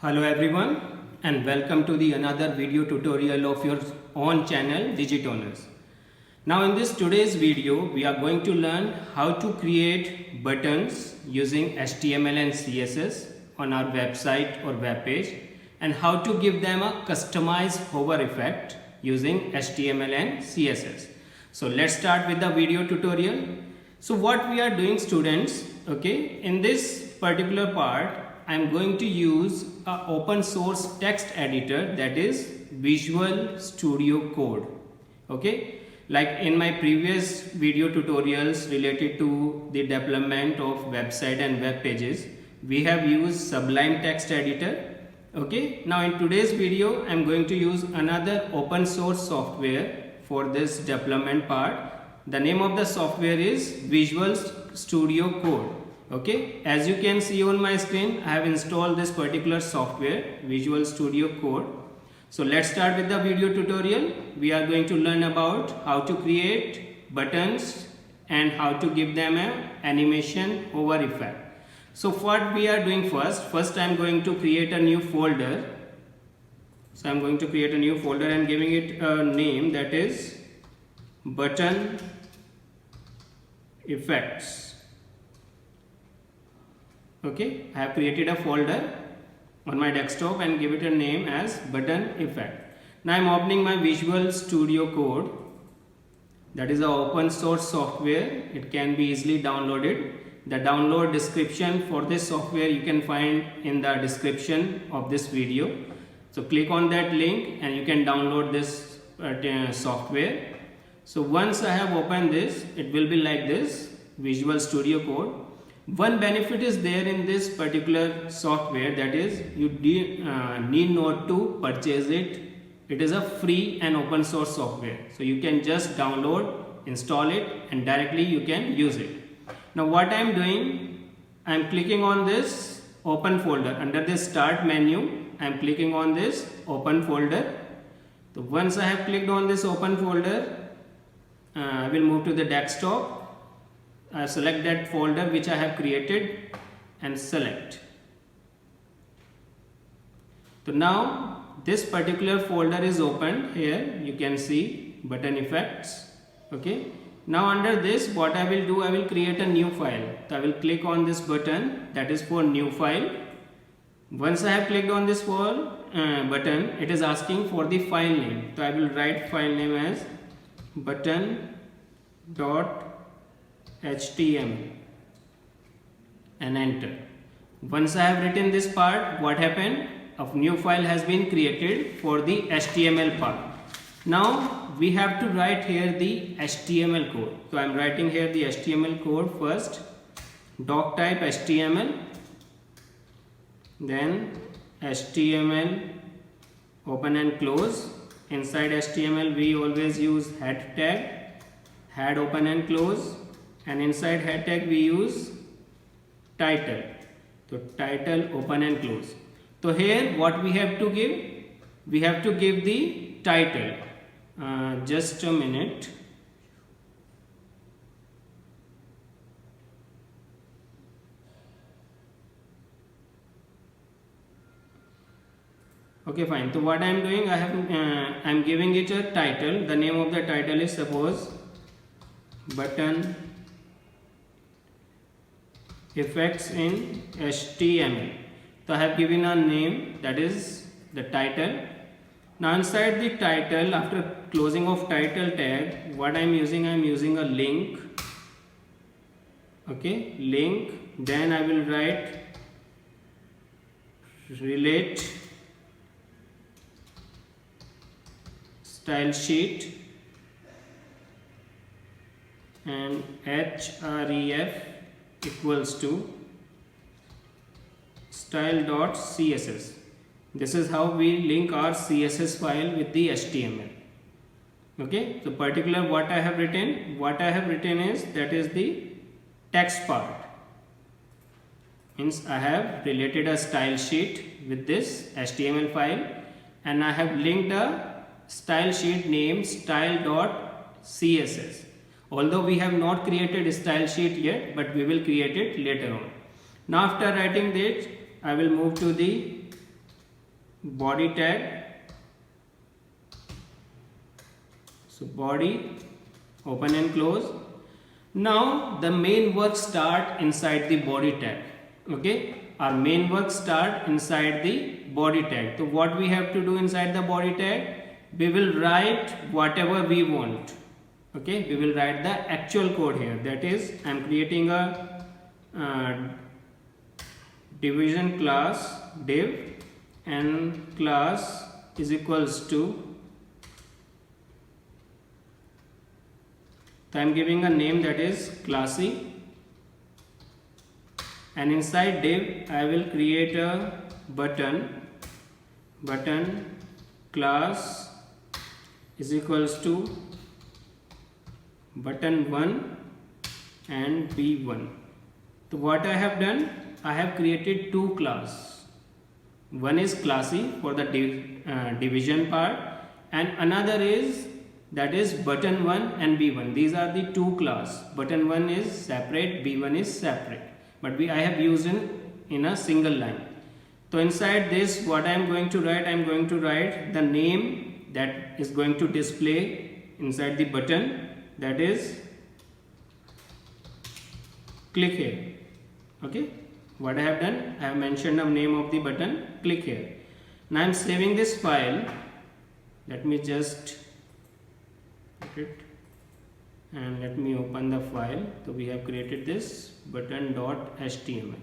Hello everyone and welcome to the another video tutorial of your own channel Digitowners. Now in this today's video we are going to learn how to create buttons using HTML and CSS on our website or web page and how to give them a customized hover effect using HTML and CSS. So let's start with the video tutorial. So what we are doing students, okay, in this particular part I am going to use an open source text editor that is Visual Studio Code. Okay, like in my previous video tutorials related to the development of website and web pages, we have used Sublime Text Editor. Okay, now in today's video I am going to use another open source software for this development part. The name of the software is Visual Studio Code. Okay, as you can see on my screen, I have installed this particular software Visual Studio Code. So let's start with the video tutorial. We are going to learn about how to create buttons and how to give them an animation hover effect. So what we are doing first I am going to create a new folder. So I am going to create a new folder and giving it a name that is button effects. Okay, I have created a folder on my desktop and give it a name as button effect. Now I am opening my Visual Studio Code. That is an open source software. It can be easily downloaded. The download description for this software you can find in the description of this video. So click on that link and you can download this software. So once I have opened this, it will be like this, Visual Studio Code. One benefit is there in this particular software, that is you need not to purchase it. It is a free and open source software. So you can just download, install it and directly you can use it. Now what I am doing, I am clicking on this open folder. Under this start menu, I am clicking on this open folder. So once I have clicked on this open folder, I will move to the desktop. Select that folder which I have created and select. So now this particular folder is opened. Here you can see button effects. Okay, now under this what I will do, I will create a new file. So I will click on this button, that is for new file. Once I have clicked on this button, it is asking for the file name. So I will write file name as button.html and enter. Once I have written this part, what happened? A new file has been created for the HTML part. Now we have to write here the HTML code. So I am writing here the HTML code first. Doc type HTML, then HTML open and close. Inside HTML we always use head tag, head open and close. And inside head tag we use title. So title open and close. So here what we have to give? We have to give the title. Just a minute. Okay, fine. So what I am doing, I am giving it a title. The name of the title is suppose button effects in HTML. So I have given a name, that is the title. Now inside the title, after closing of title tag, what I am using a link. Okay, link. Then I will write relate style sheet and href equals to style.css. This is how we link our CSS file with the HTML. Okay, so particular what I have written is, that is the text part. Means I have related a style sheet with this HTML file and I have linked a style sheet named style.css. Although we have not created a style sheet yet, but we will create it later on. Now after writing this, I will move to the body tag. So body, open and close. Now the main work start inside the body tag. Okay, our main work start inside the body tag. So what we have to do inside the body tag? We will write whatever we want. Okay, we will write the actual code here. That is, I am creating a division class div, and class is equals to, so I am giving a name that is classy, and inside div I will create a button class is equals to button1 and b1. So what I have done, I have created two classes. One is classy for the division part, and another is that is button1 and b1. These are the two classes. Button1 is separate, b1 is separate, but I have used in a single line. So inside this, what I am going to write, I am going to write the name that is going to display inside the button, that is click here. Okay, what I have done, I have mentioned the name of the button, click here. Now I am saving this file. Let me just put it and let me open the file. So we have created this button.html.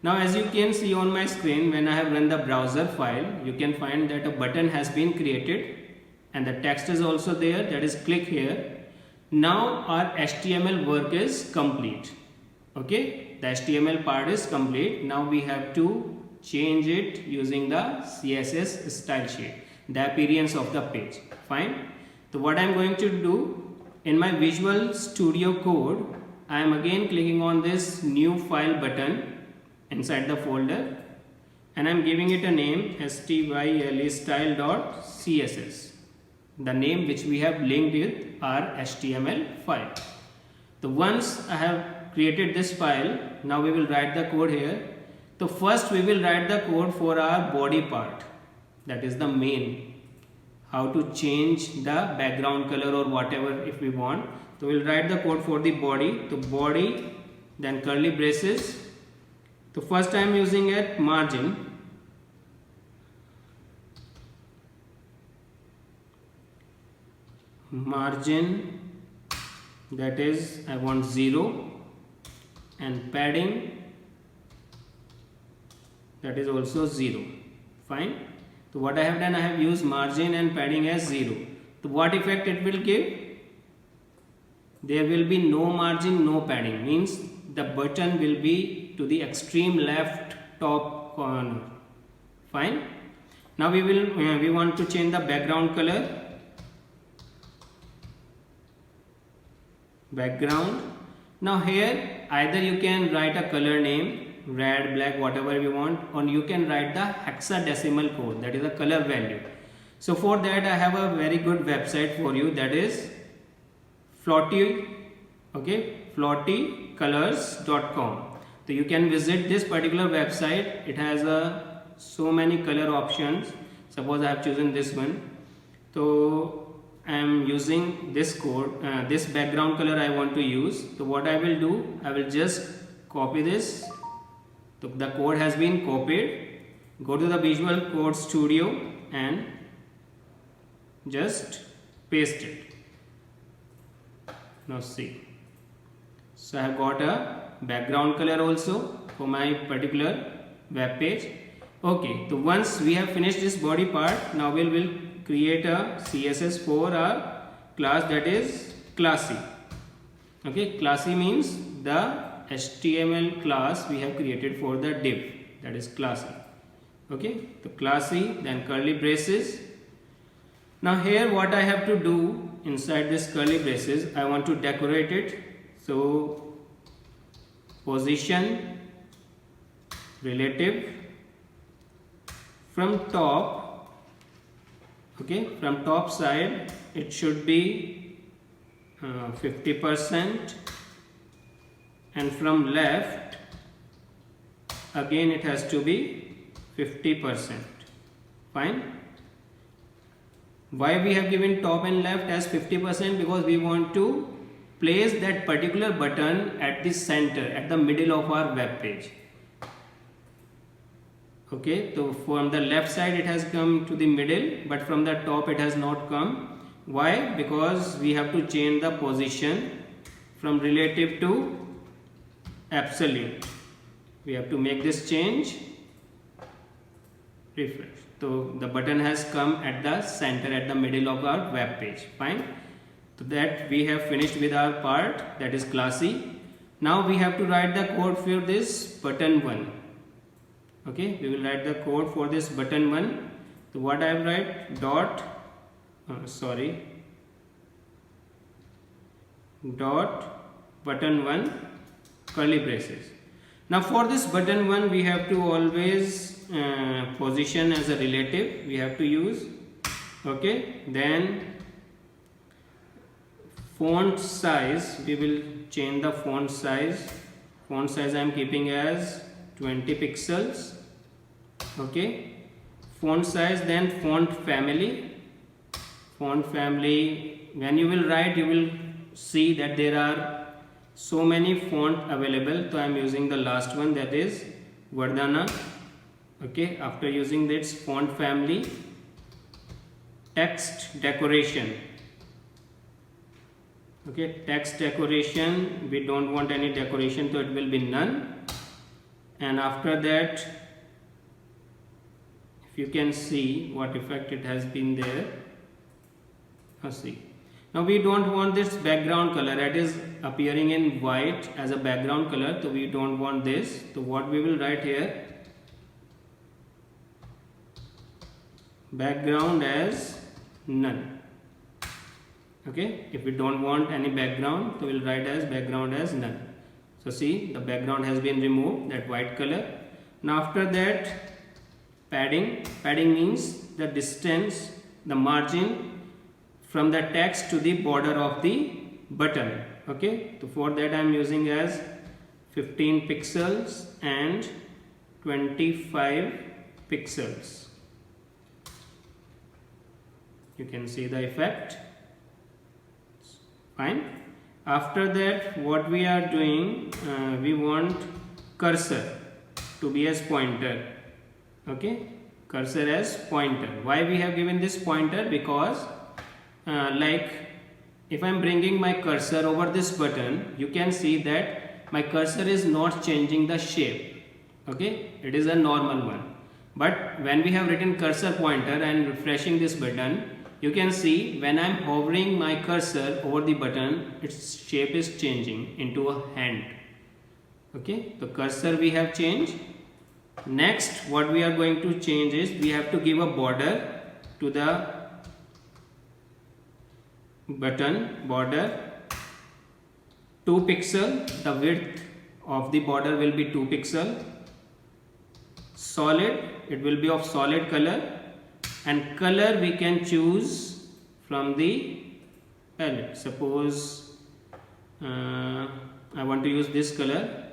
Now as you can see on my screen, when I have run the browser file, you can find that a button has been created and the text is also there, that is click here. Now our HTML work is complete. Okay, the HTML part is complete. Now we have to change it using the CSS style sheet, the appearance of the page. Fine. So what I am going to do, in my Visual Studio Code, I am again clicking on this new file button inside the folder, and I am giving it a name style.css, the name which we have linked with our HTML file. So once I have created this file, now we will write the code here. So first we will write the code for our body part, that is the main, how to change the background color or whatever if we want. So we will write the code for the body. So body, then curly braces. So first I am using a margin. Margin, that is I want 0, and padding, that is also 0. Fine. So what I have done, I have used margin and padding as 0. So what effect it will give? There will be no margin, no padding, means the button will be to the extreme left top corner. Fine. Now we want to change the background color. Background. Now here either you can write a color name, red, black, whatever you want, or you can write the hexadecimal code, that is a color value. So for that I have a very good website for you, that is Floaty, okay, floatycolors.com. So you can visit this particular website. It has so many color options. Suppose I have chosen this one. So I am using this code, this background color I want to use. So what I will do, I will just copy this. So the code has been copied. Go to the Visual Code Studio and just paste it. Now see. So I have got a background color also for my particular web page. Okay, so once we have finished this body part, now we will create a CSS for our class, that is classy. Okay, classy means the HTML class we have created for the div, that is classy. Okay, so classy, then curly braces. Now here what I have to do inside this curly braces, I want to decorate it. So position, relative, from top. Okay, from top side it should be 50%, and from left again it has to be 50%. Fine. Why we have given top and left as 50%? Because we want to place that particular button at the center, at the middle of our web page. Okay, so from the left side it has come to the middle, but from the top it has not come. Why? Because we have to change the position from relative to absolute. We have to make this change. Refresh. So the button has come at the center, at the middle of our web page. Fine. So that we have finished with our part, that is classy. Now we have to write the code for this button 1. Okay, we will write the code for this button 1. So what I will write? Dot button 1 curly braces. Now for this button 1 we have to always position as a relative, we have to use. Okay, then font size, we will change the font size. Font size I am keeping as 20 pixels. Okay, font size. Then font family. Font family, when you will write, you will see that there are so many font available. So I am using the last one, that is Vardhana. Okay, after using this font family, text decoration. Okay, text decoration, we don't want any decoration, so it will be none. And after that, if you can see what effect it has been there. See, now we don't want this background color, that is appearing in white as a background color, so we don't want this. So what we will write here? Background as none. Okay, if we don't want any background, so we'll write as background as none. So see, the background has been removed, that white color. Now after that, padding. Padding means the distance, the margin from the text to the border of the button. Okay, so for that I am using as 15 pixels and 25 pixels. You can see the effect. Fine. After that, what we are doing, we want cursor to be as pointer. Okay, cursor as pointer. Why we have given this pointer? Because like if I am bringing my cursor over this button, you can see that my cursor is not changing the shape. Okay, it is a normal one. But when we have written cursor pointer and refreshing this button, you can see when I am hovering my cursor over the button, its shape is changing into a hand. Okay, the cursor we have changed. Next, what we are going to change is we have to give a border to the button. Border 2 pixel. The width of the border will be 2 pixel. Solid, it will be of solid color. And color we can choose from the palette. Suppose I want to use this color,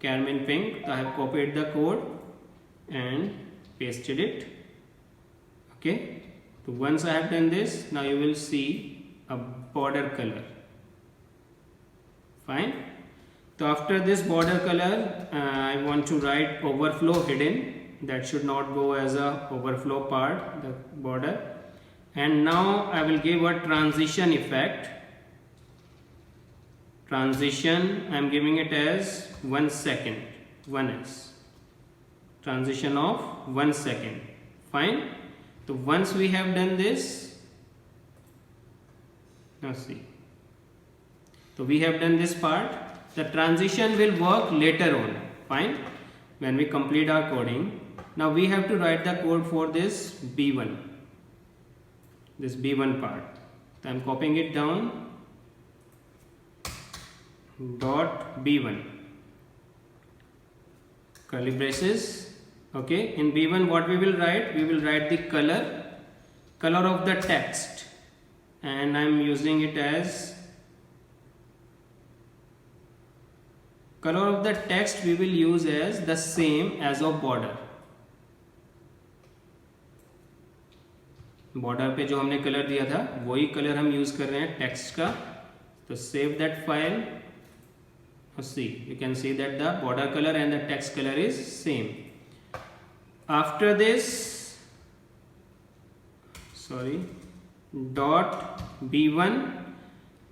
carmine pink. I have copied the code and pasted it. Okay, so once I have done this, now you will see a border color. Fine. So after this border color, I want to write overflow hidden. That should not go as a overflow part, the border. And now I will give a transition effect. Transition, I am giving it as 1 second, 1s. Transition of 1 second. Fine. So once we have done this, now see. So we have done this part. The transition will work later on. Fine. When we complete our coding. Now we have to write the code for this B1. This B1 part. So I am copying it down. Dot B1. Curly braces. Okay. In B1 what we will write? We will write the color of the text. And I am using it as color of the text we will use as the same as of border. Border पे जो हमने colour दिया था वही colour हम use कर रहे हैं टेक्स्ट का. तो save that file. See, you can see that the border color and the text color is same. After this, dot b1,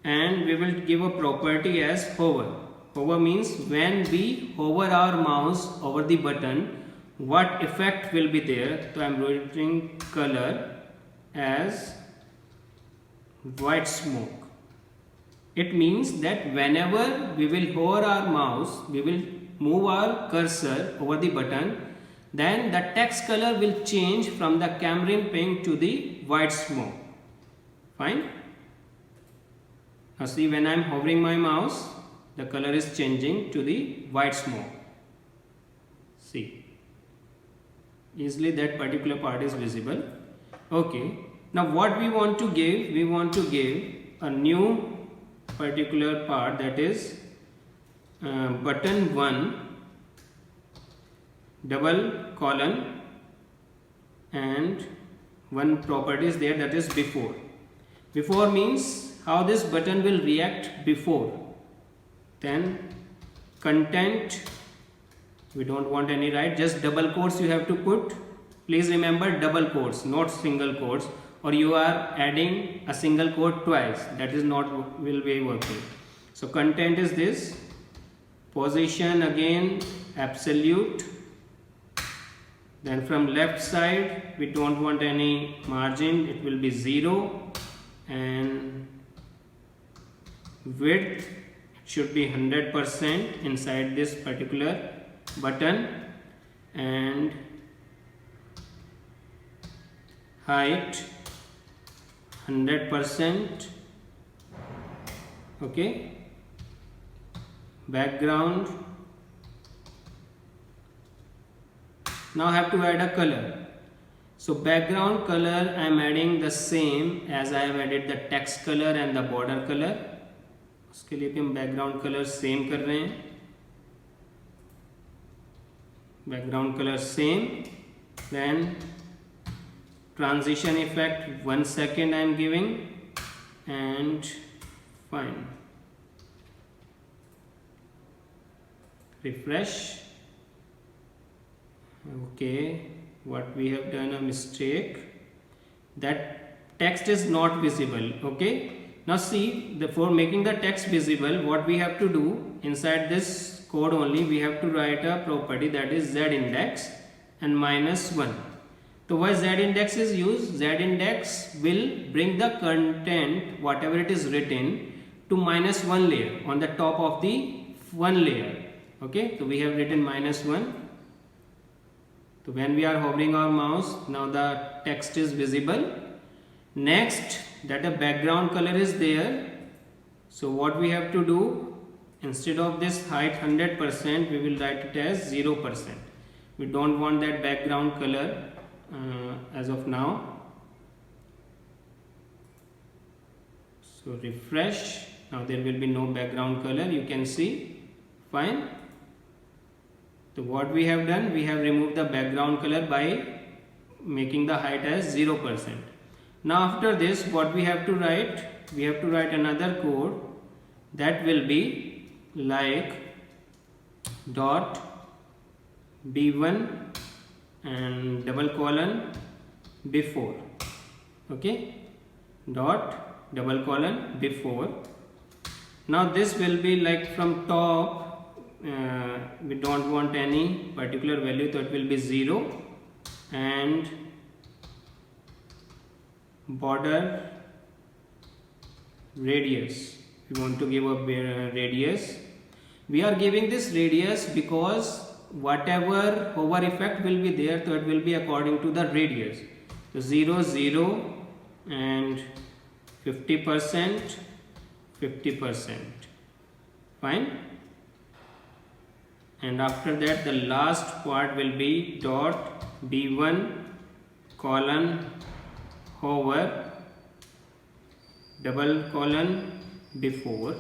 and we will give a property as hover. Hover means when we hover our mouse over the button, what effect will be there. So I am writing color as white smoke. It means that whenever we will hover our mouse, we will move our cursor over the button, then the text color will change from the cambrian pink to the white smoke. Fine. Now see, when I am hovering my mouse, the color is changing to the white smoke. See, easily that particular part is visible. Okay. Now what we want to give? We want to give a new particular part, that is button 1 double colon, and one property is there, that is before. Before means how this button will react before. Then content, we don't want any right, just double quotes you have to put. Please remember double quotes, not single quotes, or you are adding a single quote twice, that is not will be working. So content is this. Position again absolute. Then from left side we don't want any margin, it will be 0, and width should be 100% inside this particular button, and height 100%. Okay. Background. Now I have to add a color. So background color I am adding the same as I have added the text color and the border color. उसके लिए भी हम background color same कर रहे हैं. Background color same. Then transition effect 1 second I am giving, and fine. Refresh. Okay, what we have done a mistake, that text is not visible. Okay, now see, for making the text visible, what we have to do inside this code only, we have to write a property, that is z index and -1. So why z index is used? Z index will bring the content, whatever it is written, to -1 layer on the top of the one layer. Okay, so we have written -1. So when we are hovering our mouse, now the text is visible. Next, that a background color is there. So what we have to do, instead of this height 100%, we will write it as 0%. We don't want that background color as of now. So refresh. Now there will be no background color, you can see. Fine. So what we have done, we have removed the background color by making the height as 0%. Now after this, what we have to write, we have to write another code that will be like dot b1 and double colon before. Okay, dot double colon before. Now this will be like from top, we don't want any particular value, so it will be 0, and border radius, we want to give a radius. We are giving this radius because whatever hover effect will be there, so it will be according to the radius. So 0, 0, and 50%, 50%. Fine. And after that, the last part will be dot b1 colon hover double colon before,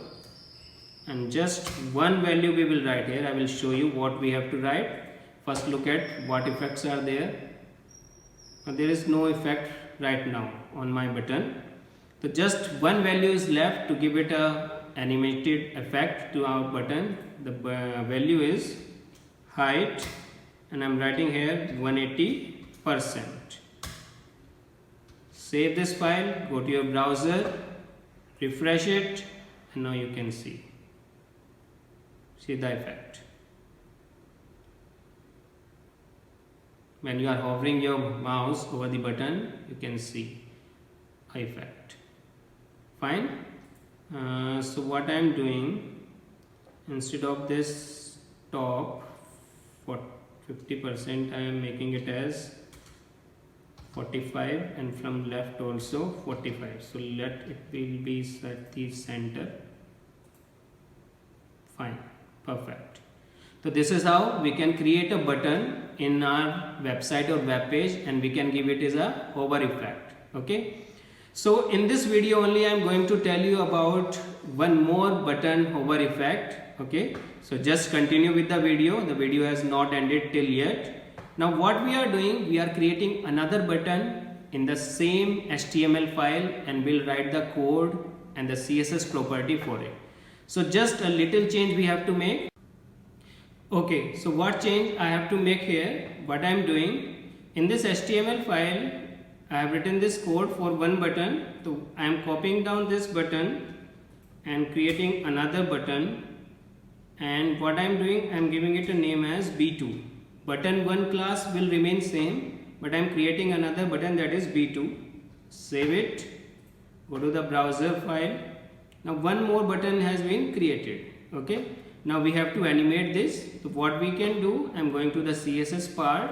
and just one value we will write here. I will show you what we have to write. First look at what effects are there. There is no effect right now on my button. So just one value is left to give it a animated effect to our button. The value is height, and I'm writing here 180%. Save this file, go to your browser, refresh it, and now you can see the effect. When you are hovering your mouse over the button, you can see the effect. Fine. So what I am doing, instead of this top for 50%, I am making it as 45, and from left also 45. So let it will be at the center. Fine, perfect. So this is how we can create a button in our website or web page, and we can give it as a hover effect. Okay. So in this video only I am going to tell you about one more button hover effect. Okay. So just continue with the video. The video has not ended till yet. Now what we are doing, we are creating another button in the same HTML file, and we'll write the code and the CSS property for it. So just a little change we have to make. Okay, so what change I have to make here? What I am doing, in this HTML file I have written this code for one button. So I am copying down this button and creating another button, and what I am doing, I am giving it a name as B2. Button 1 class will remain same, but I am creating another button, that is B2. Save it, go to the browser file. Now one more button has been created. Okay. Now we have to animate this. So what we can do, I am going to the CSS part.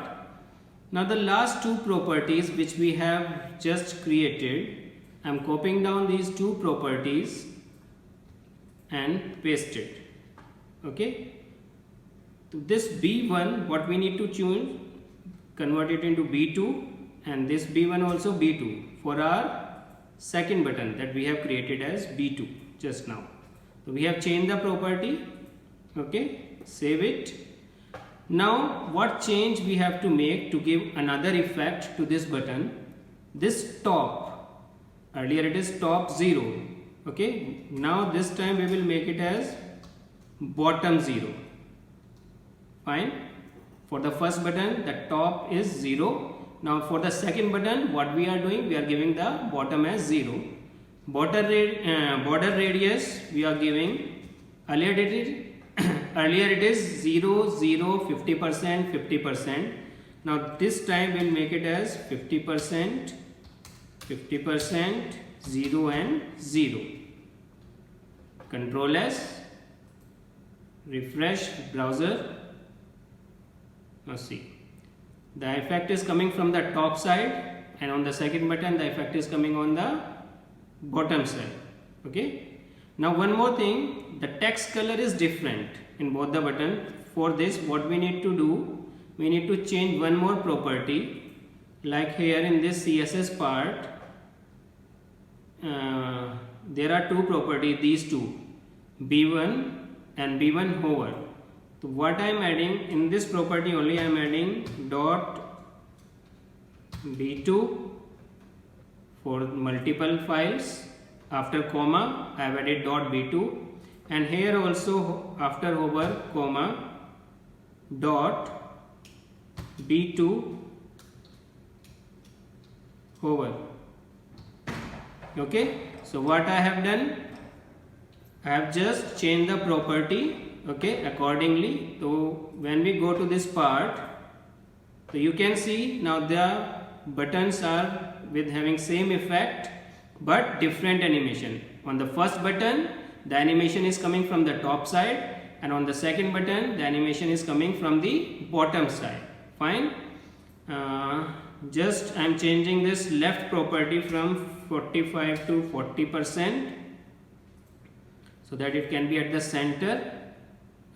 Now the last two properties which we have just created, I am copying down these two properties and paste it. Okay. So this B1, what we need to choose, convert it into B2, and this B1 also B2 for our second button that we have created as B2 just now. So we have changed the property. Okay, save it. Now what change we have to make to give another effect to this button? This top, earlier it is top 0. Okay, now this time we will make it as bottom 0. Fine. For the first button the top is 0. Now for the second button, what we are doing, we are giving the bottom as 0. Border radius we are giving, earlier it is 0, 0, 50%, 50%. Now this time we'll make it as 50%, 50%, 0 and 0. Control S, refresh browser. Now see, the effect is coming from the top side, and on the second button the effect is coming on the bottom side. Okay. Now one more thing, the text color is different in both the button. For this, what we need to do, we need to change one more property. Like here in this CSS part, there are two properties, these two, B1 and B1 hover. So what I am adding in this property only, I am adding dot B2 for multiple files. After comma I have added dot B2, and here also after hover comma dot B2 hover. Okay. So what I have done, I have just changed the property. Okay, accordingly. So when we go to this part, so you can see now the buttons are with having same effect but different animation. On the first button the animation is coming from the top side, and on the second button the animation is coming from the bottom side. Fine. Just I am changing this left property from 45 to 40% so that it can be at the center.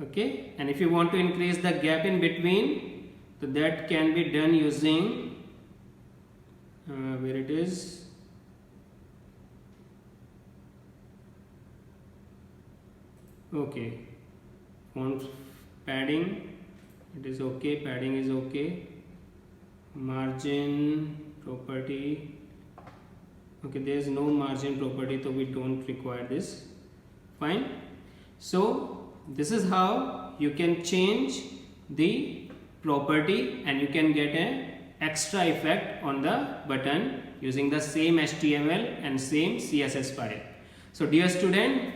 Okay, and if you want to increase the gap in between, so that can be done using where it is, okay, font padding, it is okay, padding is okay, margin property, Okay, there is no margin property, so we don't require this. Fine. So this is how you can change the property and you can get an extra effect on the button using the same HTML and same CSS file. So dear student,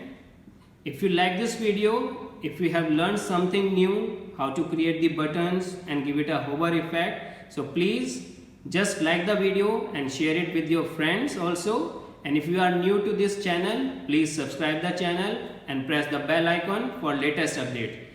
if you like this video, if you have learned something new, how to create the buttons and give it a hover effect, so please just like the video and share it with your friends also. And if you are new to this channel, please subscribe the channel and press the bell icon for latest update.